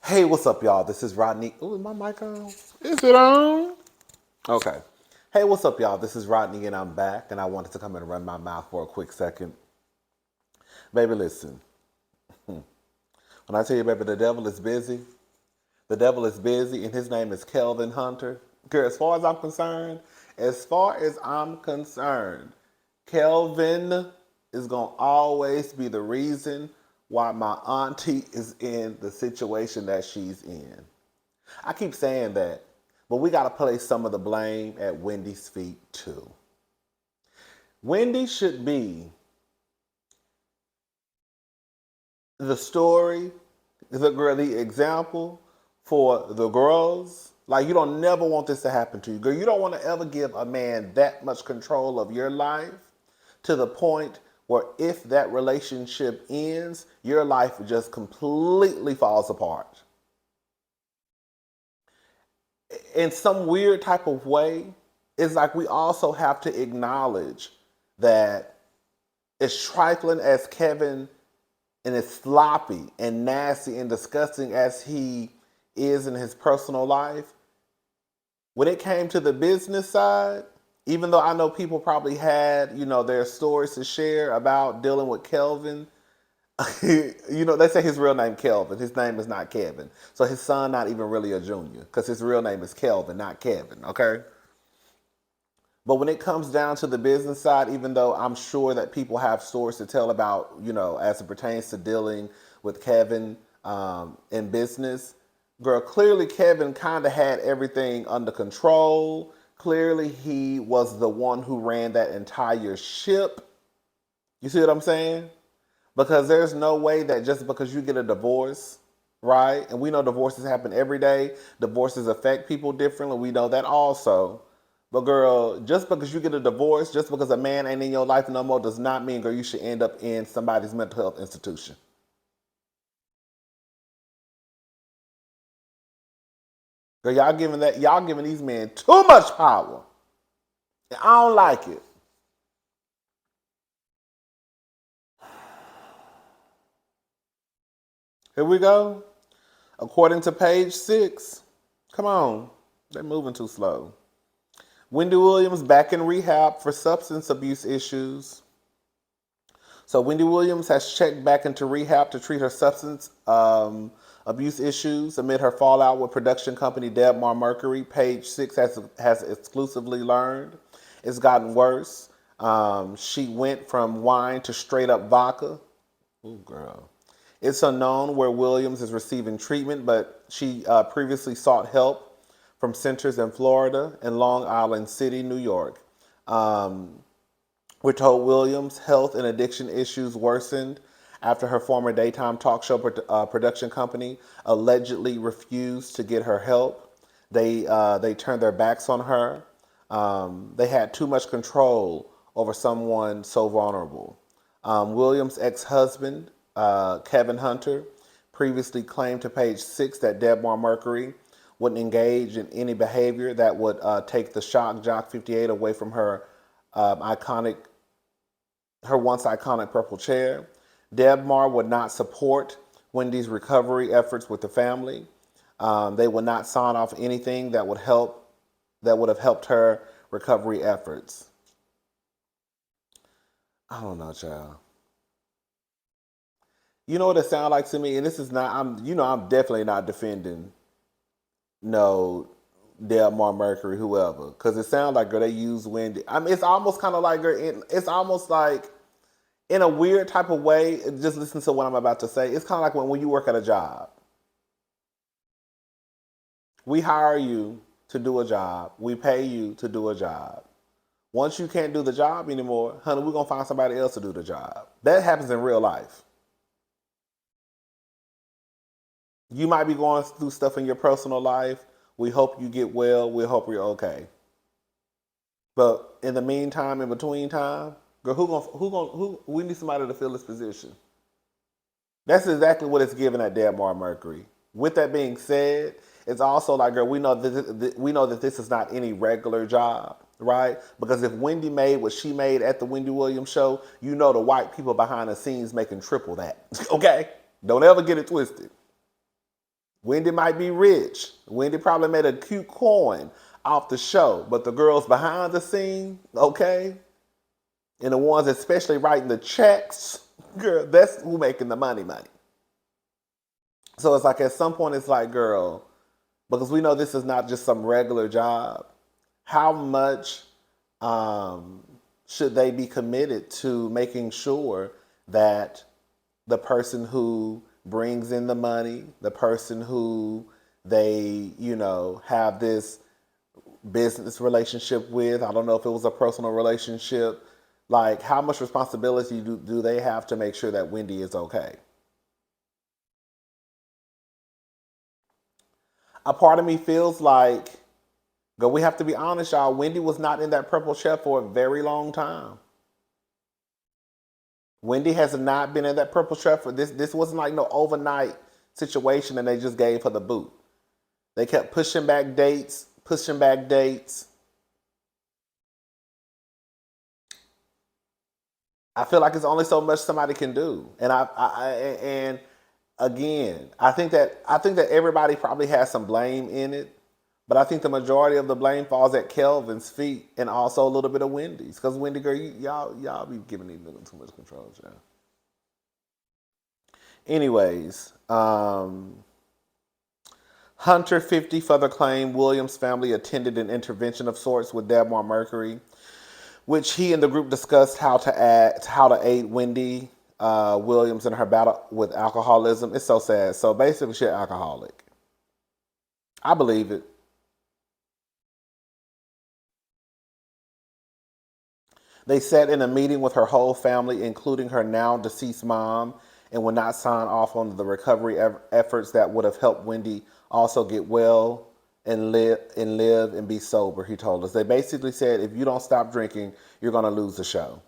Hey, what's up, y'all? This is Rodney. Oh, is my mic on? Is it on? Okay. Hey, what's up, y'all? This is Rodney, and I'm back, and I wanted to come in and run my mouth for a quick second. Baby, listen. When I tell you, baby, the devil is busy. The devil is busy, and his name is Kelvin Hunter. Girl, as far as I'm concerned, Kelvin is going to always be the reason why my auntie is in the situation that she's in. I keep saying that, but we got to place some of the blame at Wendy's feet too. Wendy should be the story, the example for the girls. Like, you don't never want this to happen to you. Girl, you don't want to ever give a man that much control of your life to the point where if that relationship ends, your life just completely falls apart. In some weird type of way, it's like we also have to acknowledge that as trifling as Kevin and as sloppy and nasty and disgusting as he is in his personal life, when it came to the business side, even though I know people probably had, their stories to share about dealing with Kelvin, they say his real name Kelvin. His name is not Kevin. So his son not even really a junior because his real name is Kelvin, not Kevin, okay? But when it comes down to the business side, even though I'm sure that people have stories to tell about, as it pertains to dealing with Kevin in business, girl, clearly Kevin kind of had everything under control. Clearly he was the one who ran that entire ship. You see what I'm saying? Because there's no way that just because you get a divorce, right? And we know divorces happen every day. Divorces affect people differently. We know that also. But girl, just because you get a divorce, just because a man ain't in your life no more does not mean, girl, you should end up in somebody's mental health institution. Girl, y'all giving these men too much power. And I don't like it. Here we go. According to page 6. Come on. They're moving too slow. Wendy Williams back in rehab for substance abuse issues. So Wendy Williams has checked back into rehab to treat her substance abuse issues amid her fallout with production company Debmar Mercury. Page 6 has exclusively learned. It's gotten worse. She went from wine to straight up vodka. Ooh, girl. It's unknown where Williams is receiving treatment, but she previously sought help from centers in Florida and Long Island City, New York. We're told Williams' health and addiction issues worsened after her former daytime talk show production company allegedly refused to get her help. They turned their backs on her. They had too much control over someone so vulnerable. Williams' ex-husband, Kevin Hunter, previously claimed to page 6 that Debmar Mercury wouldn't engage in any behavior that would take the Shock Jock 58 away from her once iconic purple chair. Debmar would not support Wendy's recovery efforts with the family. They would not sign off anything that would have helped her recovery efforts. I don't know, child. You know what it sounds like to me, and this is not. I'm definitely not defending no Debmar Mercury, whoever, because it sounds like, girl, they use Wendy. I mean, it's almost kind of like, girl, it's almost like in a weird type of way. Just listen to what I'm about to say. It's kind of like when you work at a job. We hire you to do a job. We pay you to do a job. Once you can't do the job anymore, honey, we're gonna find somebody else to do the job. That happens in real life. You might be going through stuff in your personal life. We hope you get well. We hope you're okay. But in the meantime, in between time, girl, who we need somebody to fill this position. That's exactly what it's given at Debmar Mercury. With that being said, it's also like, girl, we know that this is not any regular job, right? Because if Wendy made what she made at the Wendy Williams show, you know the white people behind the scenes making triple that. Okay? Don't ever get it twisted. Wendy might be rich. Wendy probably made a cute coin off the show, but the girls behind the scene, okay, and the ones especially writing the checks, girl, that's who making the money. So it's like at some point it's like, girl, because we know this is not just some regular job. How much should they be committed to making sure that the person who brings in the money, the person who they, have this business relationship with, I don't know if it was a personal relationship, like how much responsibility do they have to make sure that Wendy is okay? A part of me feels like, but we have to be honest, y'all, Wendy was not in that purple chef for a very long time. Wendy has not been in that purple chef for this. This wasn't like no overnight situation and they just gave her the boot. They kept pushing back dates, pushing back dates. I feel like it's only so much somebody can do. And again, I think that everybody probably has some blame in it. But I think the majority of the blame falls at Kelvin's feet and also a little bit of Wendy's. Because Wendy, girl, y'all be giving these niggas too much control, y'all. Anyways, Hunter 50 further claimed Williams' family attended an intervention of sorts with Debmar Mercury, which he and the group discussed how to aid Wendy Williams in her battle with alcoholism. It's so sad. So basically, she's alcoholic. I believe it. They sat in a meeting with her whole family, including her now deceased mom, and would not sign off on the recovery efforts that would have helped Wendy also get well and live and be sober. He told us they basically said, if you don't stop drinking, you're going to lose the show.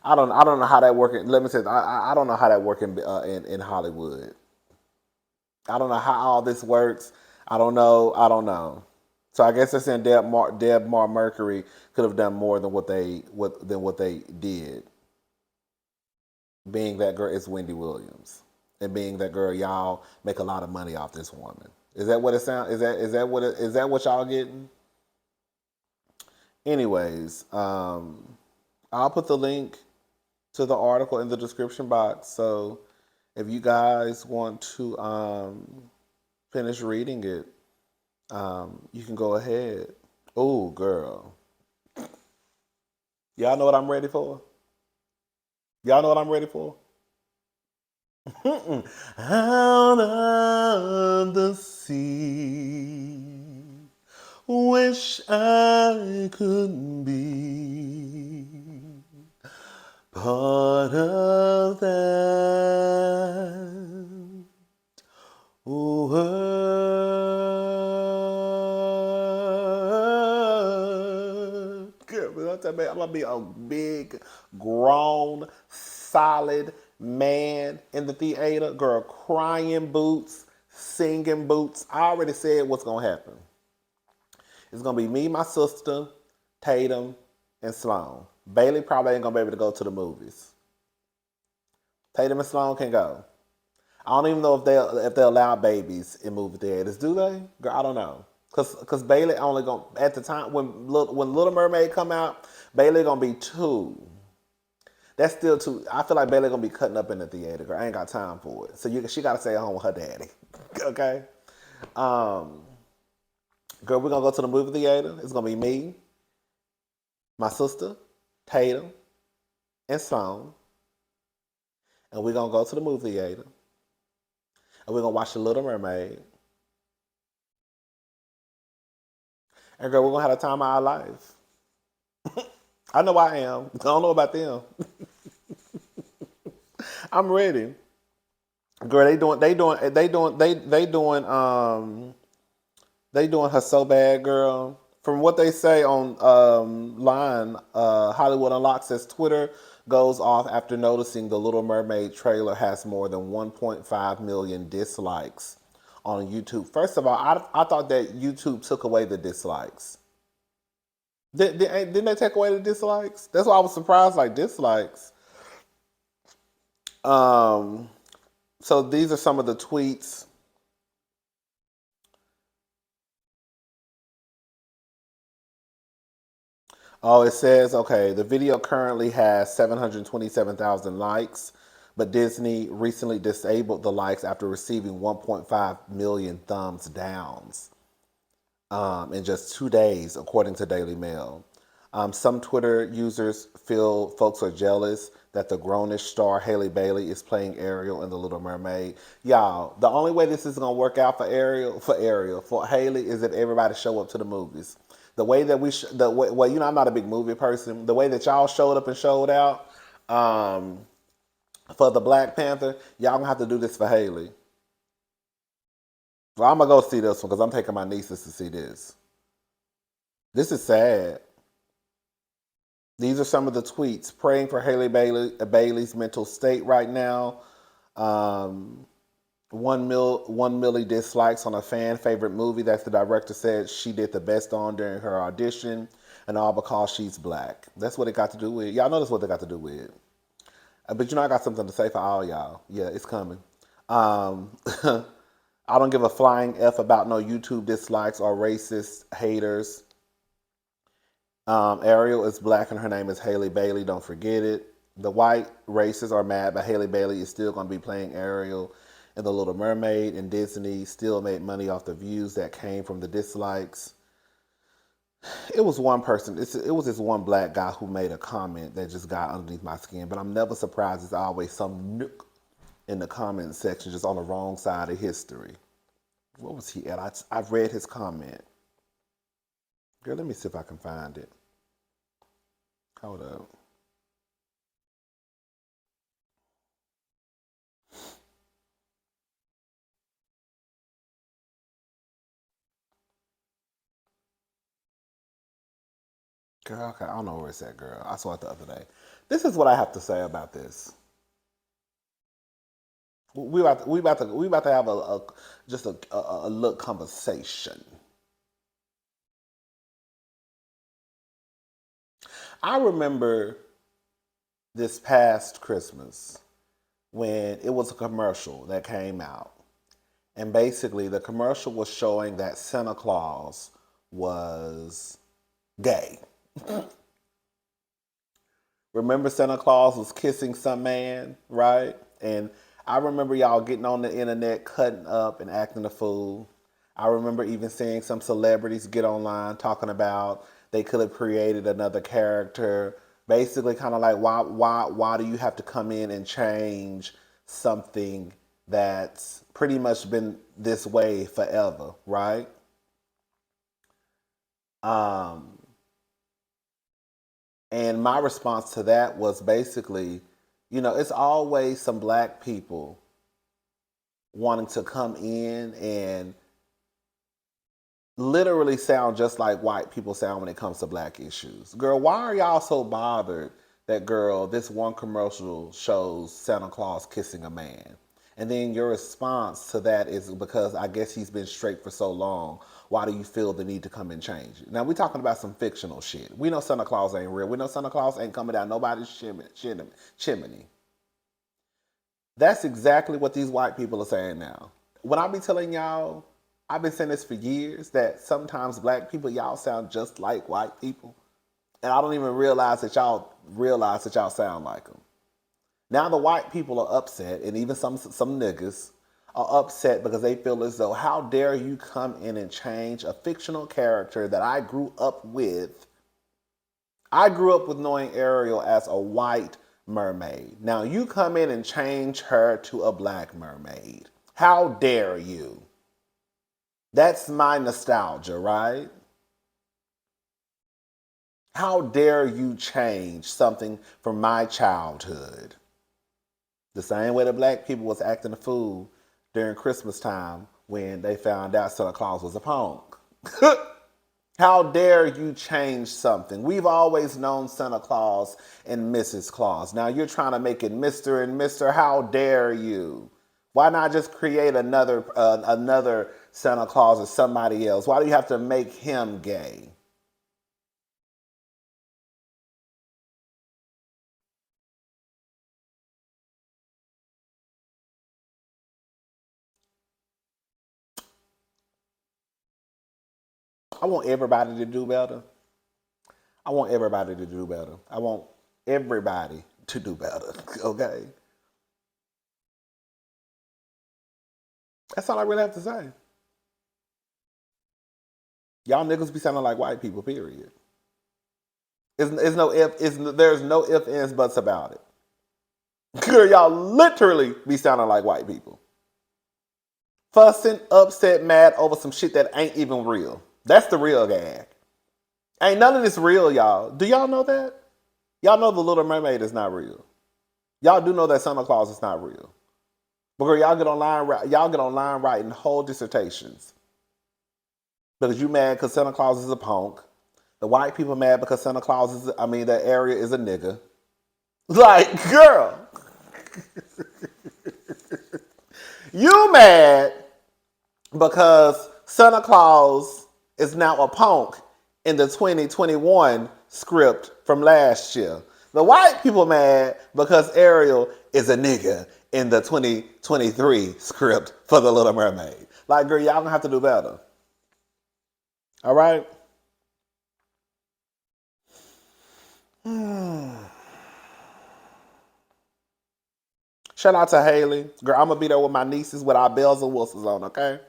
I don't know how that works. Let me say, I don't know how that works in Hollywood. I don't know how all this works. I don't know. So I guess they're saying Debmar Mercury could have done more than what they did. Being that girl is Wendy Williams, and being that girl, y'all make a lot of money off this woman. Is that what it sounds? Is that what y'all getting? Anyways, I'll put the link to the article in the description box. So if you guys want to finish reading it, you can go ahead. Oh, girl. Y'all know what I'm ready for? Y'all know what I'm ready for? Out of the sea, wish I could be part of that world. Good. I'm gonna be a big, grown, solid man in the theater. Girl, crying boots, singing boots. I already said what's gonna happen. It's gonna be me, my sister, Tatum, and Sloan. Bailey probably ain't gonna be able to go to the movies. Tatum and Sloan can go. I don't even know if they allow babies in movie theaters. Do they? Girl, I don't know. Cause Bailey only gonna at the time when Little Mermaid come out, Bailey gonna be 2. That's still too. I feel like Bailey gonna be cutting up in the theater. Girl, I ain't got time for it. So she gotta stay at home with her daddy. Okay. Girl, we're gonna go to the movie theater. It's gonna be me, my sister, Tatum, and Sloan, and we're gonna go to the movie theater, and we're gonna watch The Little Mermaid. And girl, we're gonna have the time of our life. I know I am. I don't know about them. I'm ready. Girl, they doing her so bad, girl. From what they say on line, Hollywood Unlocked says Twitter goes off after noticing the Little Mermaid trailer has more than 1.5 million dislikes on YouTube. First of all, I thought that YouTube took away the dislikes. Didn't they take away the dislikes? That's why I was surprised, like dislikes. So these are some of the tweets. Oh, it says, okay, the video currently has 727,000 likes, but Disney recently disabled the likes after receiving 1.5 million thumbs downs in just 2 days, according to Daily Mail. Some Twitter users feel folks are jealous that the grownish star Haley Bailey is playing Ariel in The Little Mermaid. Y'all, the only way this is gonna work out for Haley is if everybody show up to the movies. The way that well, I'm not a big movie person. The way that y'all showed up and showed out um, for the Black Panther, y'all gonna have to do this for Haley. Well, I'm gonna go see this one because I'm taking my nieces to see this. This is sad. These are some of the tweets. Praying for Bailey's mental state right now. Um, 1 milli dislikes on a fan favorite movie that the director said she did the best on during her audition, and all because she's black. That's what it got to do with. Y'all know that's what they got to do with. But I got something to say for all y'all. Yeah, it's coming. Um, I don't give a flying F about no YouTube dislikes or racist haters. Ariel is black and her name is Haley Bailey. Don't forget it. The white racists are mad, but Haley Bailey is still going to be playing Ariel in The Little Mermaid, and Disney still made money off the views that came from the dislikes. It was one person. It was this one black guy who made a comment that just got underneath my skin. But I'm never surprised. There's always some nook in the comment section just on the wrong side of history. What was he at? I read his comment. Girl, let me see if I can find it. Hold up. Girl, okay, I don't know where it's at, girl. I saw it the other day. This is what I have to say about this. We about to have just a little conversation. I remember this past Christmas when it was a commercial that came out, and basically the commercial was showing that Santa Claus was gay. Remember Santa Claus was kissing some man, right? And I remember y'all getting on the internet, cutting up and acting a fool. I remember even seeing some celebrities get online talking about they could have created another character. Basically, kind of like why do you have to come in and change something that's pretty much been this way forever, right? Um, And my response to that was basically, it's always some black people wanting to come in and literally sound just like white people sound when it comes to black issues. Girl, why are y'all so bothered that, girl, this one commercial shows Santa Claus kissing a man? And then your response to that is because I guess he's been straight for so long. Why do you feel the need to come and change it? Now, we're talking about some fictional shit. We know Santa Claus ain't real. We know Santa Claus ain't coming down nobody's chimney. That's exactly what these white people are saying now. When I be telling y'all, I've been saying this for years, that sometimes black people, y'all sound just like white people. And I don't even realize that y'all sound like them. Now the white people are upset, and even some niggas are upset because they feel as though, how dare you come in and change a fictional character that I grew up with. I grew up with knowing Ariel as a white mermaid. Now you come in and change her to a black mermaid. How dare you? That's my nostalgia, right? How dare you change something from my childhood? The same way the black people was acting a fool during Christmas time when they found out Santa Claus was a punk. How dare you change something? We've always known Santa Claus and Mrs. Claus. Now you're trying to make it Mr. and Mr. How dare you? Why not just create another Santa Claus or somebody else? Why do you have to make him gay? I want everybody to do better. I want everybody to do better. I want everybody to do better. Okay? That's all I really have to say. Y'all niggas be sounding like white people, period. There's no if, ands, buts about it. Girl, y'all literally be sounding like white people. Fussing, upset, mad over some shit that ain't even real. That's the real gag. Ain't none of this real, y'all. Do y'all know that? Y'all know the Little Mermaid is not real. Y'all do know that Santa Claus is not real. But girl, y'all get online writing whole dissertations. Because you mad because Santa Claus is a punk. The white people mad because Santa Claus is, the area is a nigga. Like, girl. You mad because Santa Claus is now a punk in the 2021 script from last year. The white people mad because Ariel is a nigga in the 2023 script for The Little Mermaid. Like, girl, y'all gonna have to do better. All right? Shout out to Haley. Girl, I'm gonna be there with my nieces with our bells and whistles on, okay?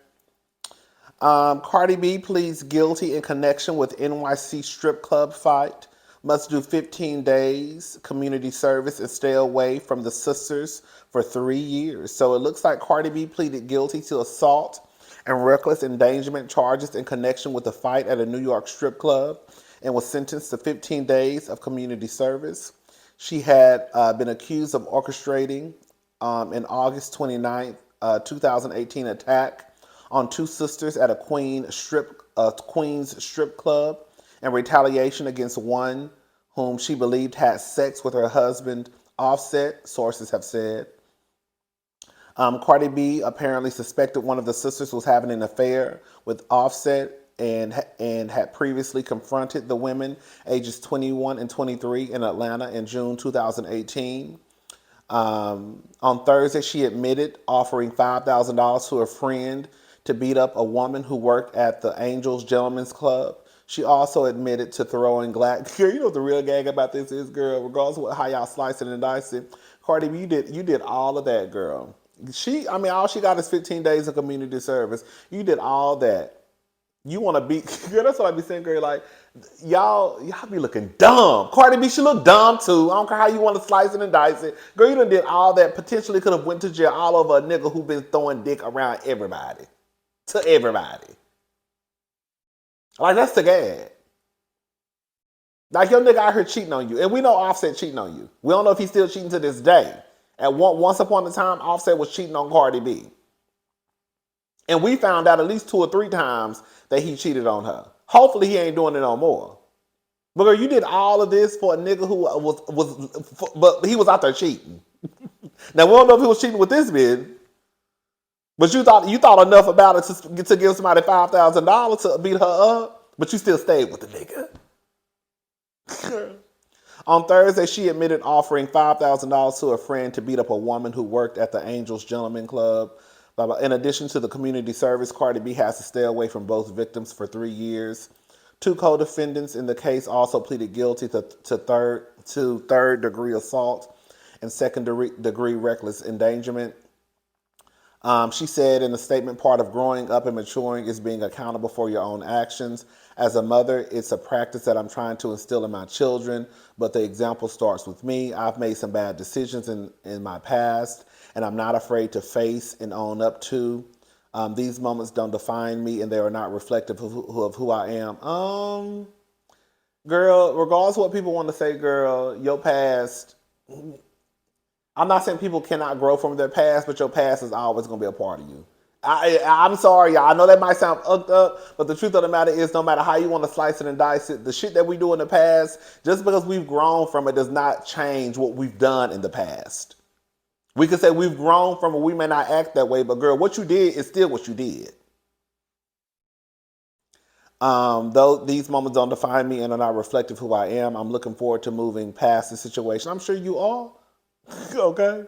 Cardi B pleads guilty in connection with NYC strip club fight. Must do 15 days community service and stay away from the sisters for 3 years. So it looks like Cardi B pleaded guilty to assault and reckless endangerment charges in connection with the fight at a New York strip club and was sentenced to 15 days of community service. She had been accused of orchestrating an August 29th, 2018 attack on two sisters at a Queens strip club in retaliation against one whom she believed had sex with her husband, Offset, sources have said. Cardi B apparently suspected one of the sisters was having an affair with Offset and had previously confronted the women ages 21 and 23 in Atlanta in June 2018. On Thursday, she admitted offering $5,000 to a friend to beat up a woman who worked at the Angels Gentlemen's Club. She also admitted to throwing glass. Girl, you know what the real gag about this is, girl? Regardless of how y'all slice it and dice it, Cardi B, you did all of that, girl. All she got is 15 days of community service. You did all that. You want to be, girl, that's what I be saying, girl. Like, y'all be looking dumb. Cardi B, she look dumb too. I don't care how you want to slice it and dice it. Girl, you done did all that. Potentially could have went to jail all over a nigga who been throwing dick around everybody. To everybody. Like, that's the gag. Like, your nigga out here cheating on you. And we know Offset cheating on you. We don't know if he's still cheating to this day. Once upon a time, Offset was cheating on Cardi B. And we found out at least 2 or 3 times that he cheated on her. Hopefully he ain't doing it no more. But girl, you did all of this for a nigga who but he was out there cheating. Now we don't know if he was cheating with this bitch. But you thought enough about it to give somebody $5,000 to beat her up, but you still stayed with the nigga. On Thursday, she admitted offering $5,000 to a friend to beat up a woman who worked at the Angels Gentlemen Club. In addition to the community service, Cardi B has to stay away from both victims for 3 years. 2 co-defendants in the case also pleaded guilty to third-degree assault and second-degree reckless endangerment. She said in a statement, part of growing up and maturing is being accountable for your own actions. As a mother, it's a practice that I'm trying to instill in my children, but the example starts with me. I've made some bad decisions in my past, and I'm not afraid to face and own up to. These moments don't define me, and they are not reflective of who I am. Girl, regardless of what people want to say, girl, your past... I'm not saying people cannot grow from their past, but your past is always going to be a part of you. I'm sorry, y'all. I know that might sound fucked up, but the truth of the matter is no matter how you want to slice it and dice it, the shit that we do in the past, just because we've grown from it does not change what we've done in the past. We could say we've grown from it. We may not act that way, but girl, what you did is still what you did. Though these moments don't define me and are not reflective of who I am, I'm looking forward to moving past the situation. I'm sure you are. Okay.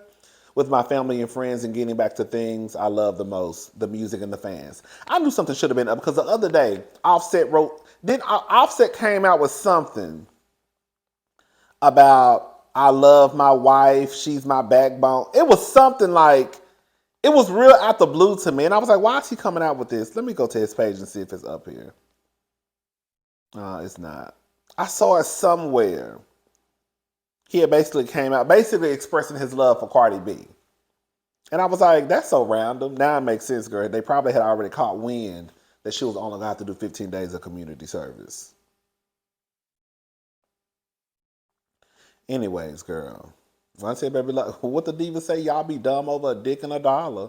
with my family and friends and getting back to things I love the most, the music and the fans. I knew something should have been up because the other day, Offset came out with something about I love my wife, she's my backbone. It was something like, it was real out the blue to me. And I was like, why is he coming out with this? Let me go to his page and see if it's up here. It's not. I saw it somewhere. He had basically came out, basically expressing his love for Cardi B. And I was like, that's so random. Now it makes sense, girl. They probably had already caught wind that she was only going to have to do 15 days of community service. Anyways, girl. I said, baby, like, what the diva say? Y'all be dumb over a dick and a dollar.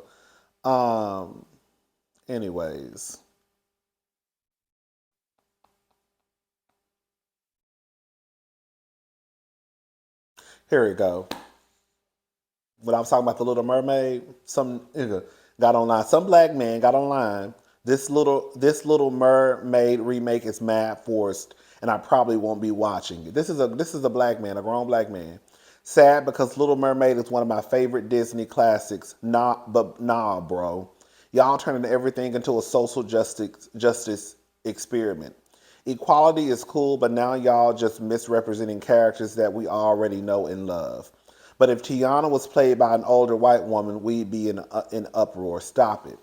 Anyways. Here we go. When I was talking about the Little Mermaid, some nigga got online. Some black man got online. This little Mermaid remake is mad forced, and I probably won't be watching it. This is a black man, a grown black man. Sad because Little Mermaid is one of my favorite Disney classics. Nah, bro. Y'all turning everything into a social justice experiment. Equality is cool, but now y'all just misrepresenting characters that we already know and love. But if Tiana was played by an older white woman, we'd be in uproar. Stop it.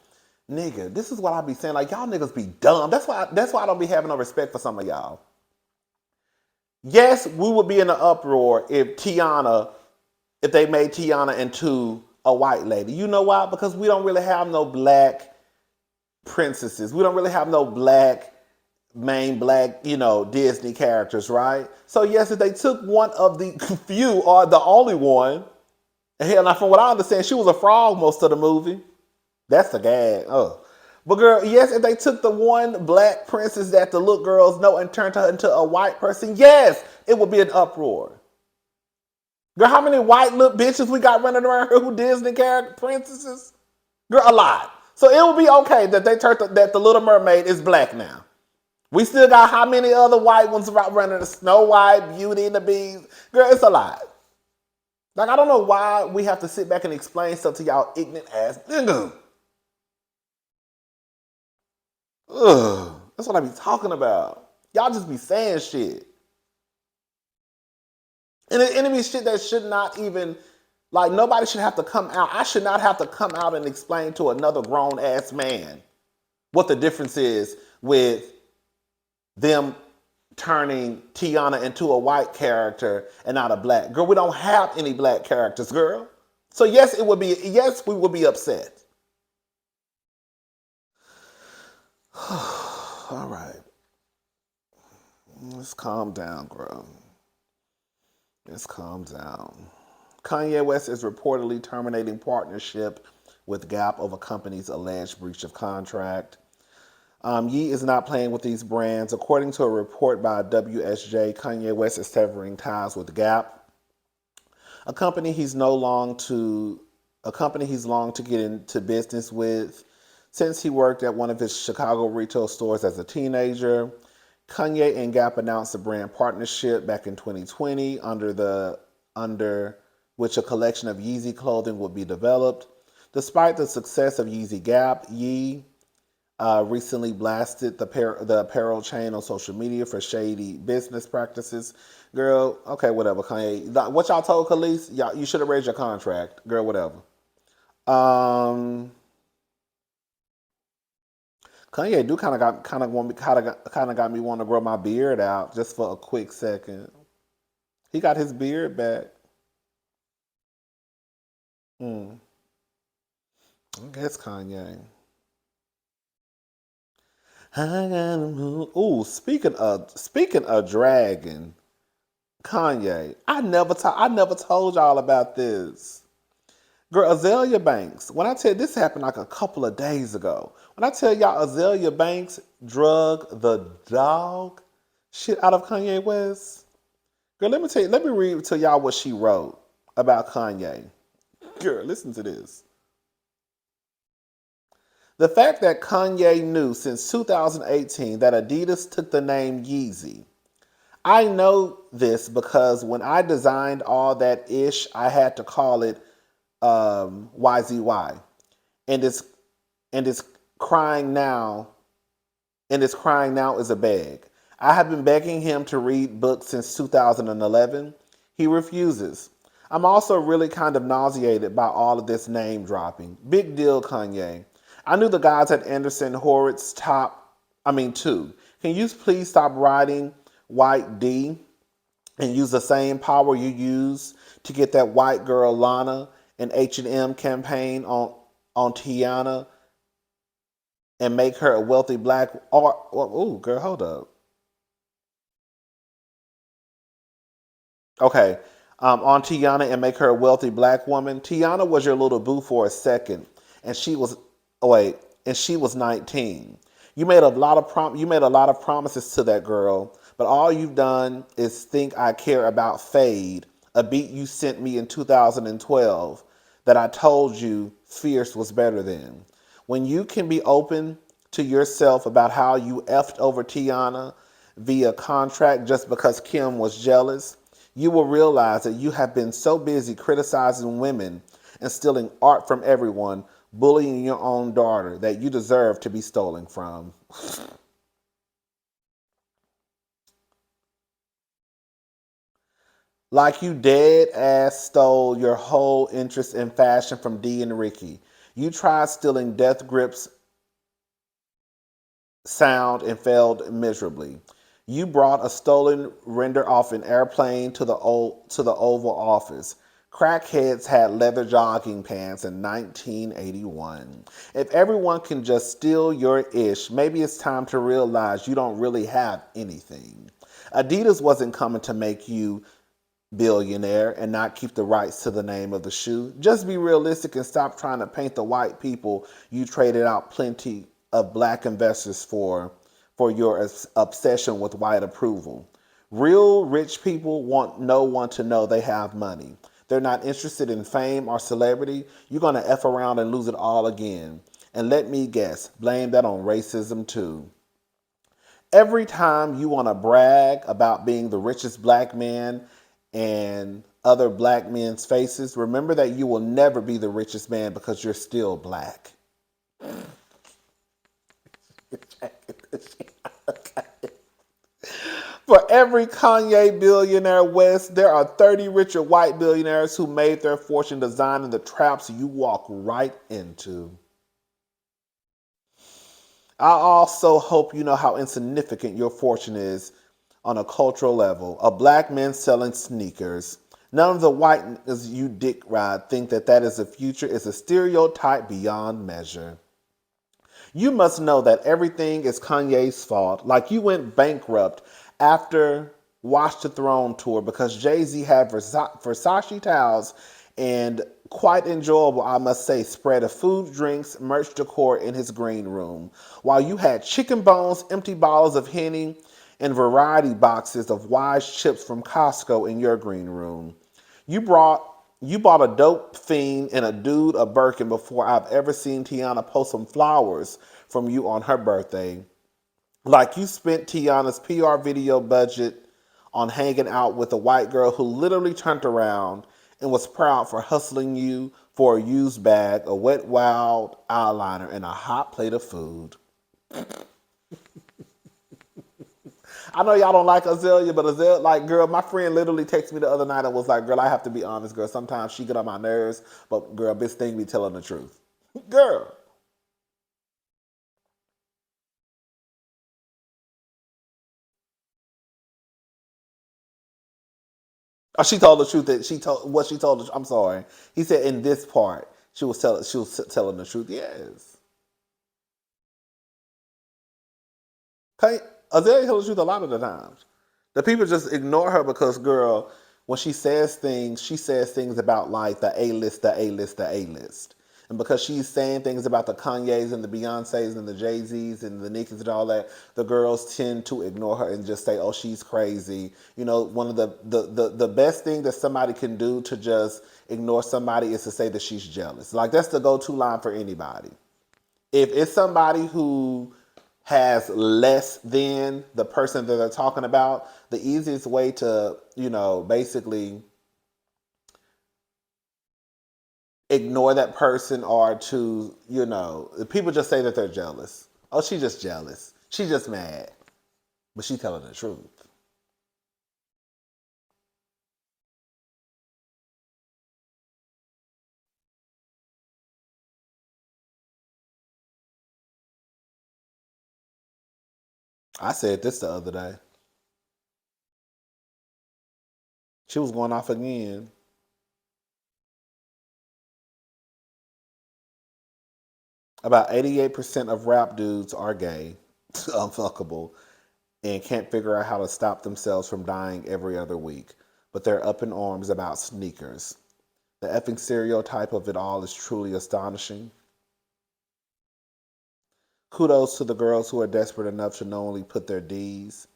Nigga, this is what I be saying. Like, y'all niggas be dumb. That's why I don't be having no respect for some of y'all. Yes, we would be in an uproar if they made Tiana into a white lady. You know why? Because we don't really have no black princesses. We don't really have no main black, Disney characters, right? So yes, if they took one of the few or the only one, hell, now from what I understand, she was a frog most of the movie. That's the gag. Oh. But girl, yes, if they took the one black princess that the little girls know and turned her into a white person, yes, it would be an uproar. Girl, how many white little bitches we got running around here who Disney character princesses? Girl, a lot. So it would be okay that that the Little Mermaid is black now. We still got how many other white ones running? The Snow White, Beauty and the Beast. Girl, it's a lot. Like, I don't know why we have to sit back and explain stuff to y'all ignorant ass nigga. Ugh, that's what I be talking about. Y'all just be saying shit. And it be shit that should not even, like, nobody should have to come out. I should not have to come out and explain to another grown ass man what the difference is with them turning Tiana into a white character and not a black. Girl, we don't have any black characters, girl. So yes, we would be upset. All right. Let's calm down, girl. Let's calm down. Kanye West is reportedly terminating partnership with Gap over company's alleged breach of contract. Ye is not playing with these brands. According to a report by WSJ, Kanye West is severing ties with Gap, a company he's longed to get into business with since he worked at one of his Chicago retail stores as a teenager. Kanye and Gap announced a brand partnership back in 2020 under which a collection of Yeezy clothing would be developed. Despite the success of Yeezy Gap, Ye recently blasted the apparel chain on social media for shady business practices. Girl, okay, whatever, Kanye. What y'all told Khalees? Y'all, you should have raised your contract. Girl, whatever. Kanye do kind of got me wanting to grow my beard out just for a quick second. He got his beard back. I guess Kanye. Ooh, speaking of dragon, Kanye. I never told y'all about this. Girl, Azealia Banks. When I tell you, this happened like a couple of days ago. When I tell y'all Azealia Banks drug the dog shit out of Kanye West. Girl, let me read to y'all what she wrote about Kanye. Girl, listen to this. The fact that Kanye knew since 2018 that Adidas took the name Yeezy. I know this because when I designed all that ish, I had to call it YZY, and it's crying now, and it's crying now is a beg. I have been begging him to read books since 2011. He refuses. I'm also really kind of nauseated by all of this name dropping. Big deal, Kanye. I knew the guys at Anderson Horowitz too. Can you please stop writing White D and use the same power you use to get that white girl Lana and H&M campaign on Tiana and make her a wealthy black girl, hold up. Okay. On Tiana and make her a wealthy black woman. Tiana was your little boo for a second, and she was oh wait, and she was 19. You made a lot of promises to that girl, but all you've done is think I care about Fade, a beat you sent me in 2012 that I told you Fierce was better than. When you can be open to yourself about how you effed over Tiana via contract just because Kim was jealous, you will realize that you have been so busy criticizing women and stealing art from everyone, bullying your own daughter, that you deserve to be stolen from. Like you dead ass stole your whole interest in fashion from Dee and Ricky. You tried stealing Death Grip's sound and failed miserably. You brought a stolen render off an airplane to the Oval Office. Crackheads had leather jogging pants in 1981. If everyone can just steal your ish, maybe it's time to realize you don't really have anything. Adidas wasn't coming to make you billionaire and not keep the rights to the name of the shoe. Just be realistic and stop trying to paint the white people you traded out plenty of black investors for your obsession with white approval. Real rich people want no one to know they have money. They're not interested in fame or celebrity. You're going to F around and lose it all again. And let me guess, blame that on racism too. Every time you want to brag about being the richest black man and other black men's faces, remember that you will never be the richest man because you're still black. For every Kanye billionaire West, there are 30 richer white billionaires who made their fortune designing the traps you walk right into. I also hope you know how insignificant your fortune is on a cultural level. A black man selling sneakers. None of the white niggas you dick ride think that that is the future. It's a stereotype beyond measure. You must know that everything is Kanye's fault. Like you went bankrupt after Watch the Throne tour because Jay-Z had Versace towels and quite enjoyable, I must say, spread of food, drinks, merch decor in his green room. While you had chicken bones, empty bottles of Henny, and variety boxes of Wise chips from Costco in your green room. You brought you bought a dope fiend and a dude a Birkin before I've ever seen Tiana post some flowers from you on her birthday. Like you spent Tiana's PR video budget on hanging out with a white girl who literally turned around and was proud for hustling you for a used bag, a wet wild eyeliner, and a hot plate of food. I know y'all don't like Azealia, but Azealia, like, girl, my friend literally texted me the other night and was like, girl, I have to be honest, girl. Sometimes she get on my nerves, but girl, bitch thing be telling the truth. Girl. Oh, she told the truth that she told what she told. I'm sorry. He said in this part she was telling the truth. Yes. Okay. Azealia tells the truth a lot of the times. The people just ignore her because, girl, when she says things about like the A list, the A list, the A list. And because she's saying things about the Kanyes and the Beyoncés and the Jay-Z's and the Nickies and all that, the girls tend to ignore her and just say, oh, she's crazy. You know, one of the best thing that somebody can do to just ignore somebody is to say that she's jealous. Like, that's the go-to line for anybody. If it's somebody who has less than the person that they're talking about, the easiest way to, basically ignore that person or to, people just say that they're jealous. Oh, she's just jealous. She's just mad. But she's telling the truth. I said this the other day. She was going off again. About 88% of rap dudes are gay, unfuckable, and can't figure out how to stop themselves from dying every other week. But they're up in arms about sneakers. The effing stereotype of it all is truly astonishing. Kudos to the girls who are desperate enough to knowingly put their D's.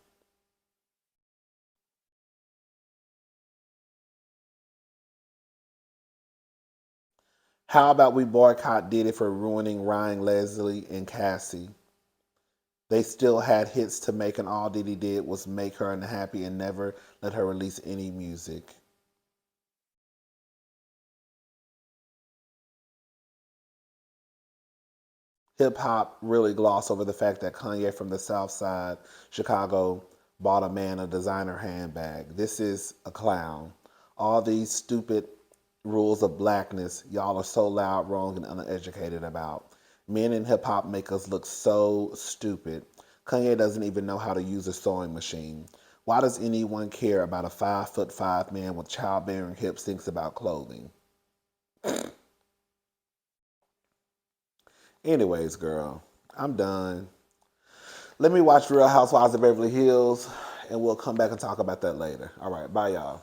How about we boycott Diddy for ruining Ryan Leslie and Cassie? They still had hits to make, and all Diddy did was make her unhappy and never let her release any music. Hip hop really glossed over the fact that Kanye from the South Side, Chicago, bought a man a designer handbag. This is a clown. All these stupid rules of blackness, y'all are so loud, wrong, and uneducated about. Men in hip hop make us look so stupid. Kanye doesn't even know how to use a sewing machine. Why does anyone care about a 5'5" man with childbearing hips thinks about clothing? Anyways, girl, I'm done. Let me watch Real Housewives of Beverly Hills, and we'll come back and talk about that later. All right, bye, y'all.